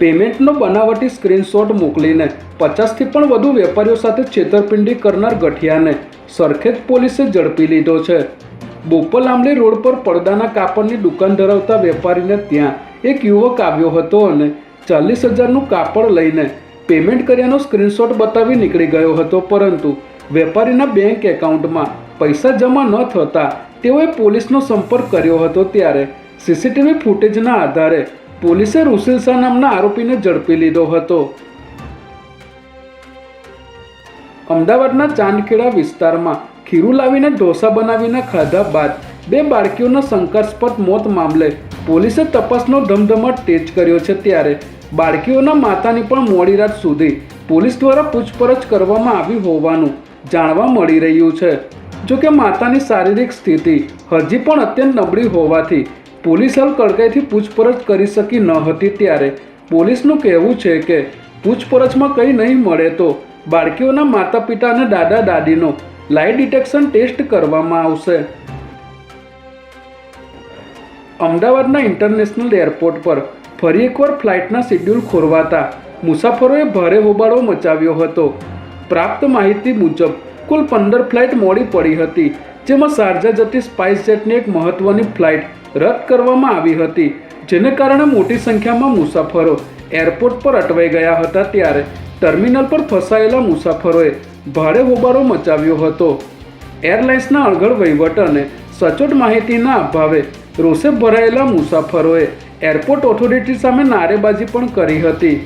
પેમેન્ટનો બનાવટી સ્ક્રીનશોટ મોકલીને 50થી પણ વધુ વેપારીઓ સાથે છેતરપિંડી કરનાર ગઠિયાને સરખેજ પોલીસે ઝડપી લીધો છે। બોપલ આંબલી રોડ પર પડદાના કાપડની દુકાન ધરાવતા વેપારીને ત્યાં એક યુવક આવ્યો હતો અને 40,000નું કાપડ લઈને પેમેન્ટ કર્યાનો સ્ક્રીનશોટ બતાવી નીકળી ગયો હતો, પરંતુ વેપારીના બેંક એકાઉન્ટમાં પૈસા જમા ન થતાં તેઓએ પોલીસનો સંપર્ક કર્યો હતો। ત્યારે સીસીટીવી ફૂટેજના આધારે પોલીસે રુશિલ શાહ નામના આરોપીને ઝડપી લીધો હતો। અમદાવાદના ચાંદખેડા વિસ્તારમાં ખીરું લાવીને ઢોસા બનાવીને ખાધા બાદ 2 બાળકીઓના શંકાસ્પદ મોત મામલે પોલીસે તપાસનો ધમધમાટ તેજ કર્યો છે। ત્યારે બાળકીઓના માતાની પણ મોડી રાત સુધી પોલીસ દ્વારા પૂછપરછ કરવામાં આવી હોવાનું જાણવા મળી રહ્યું છે। જોકે માતાની શારીરિક સ્થિતિ હજી પણ અત્યંત નબળી હોવાથી પોલીસ હાલ કડકાઈથી પૂછપરછ કરી શકી ન હતી। ત્યારે પોલીસનું કહેવું છે કે પૂછપરછમાં કંઈ નહીં મળે તો બાળકીઓના માતા પિતા અને દાદા દાદીનો લાઇ ડિટેક્શન ટેસ્ટ કરવામાં આવશે। અમદાવાદના ઇન્ટરનેશનલ એરપોર્ટ પર ફરી એકવાર ફ્લાઇટના શેડ્યુલ ખોરવાતા મુસાફરોએ ભારે હોબાળો મચાવ્યો હતો। પ્રાપ્ત માહિતી મુજબ કુલ 15 ફ્લાઇટ મોડી પડી હતી, જેમાં શારજા જતી સ્પાઇસ જેટની એક મહત્વની ફ્લાઇટ રદ કરવામાં આવી હતી, જેને કારણે મોટી સંખ્યામાં મુસાફરો એરપોર્ટ પર અટવાઈ ગયા હતા। ત્યારે ટર્મિનલ પર ફસાયેલા મુસાફરોએ ભારે હોબાળો મચાવ્યો હતો। એરલાઇન્સના અણઘડ વહીવટ અને સચોટ માહિતીના અભાવે રોષે ભરાયેલા મુસાફરોએ એરપોર્ટ ઓથોરિટી સામે નારેબાજી પણ કરી હતી।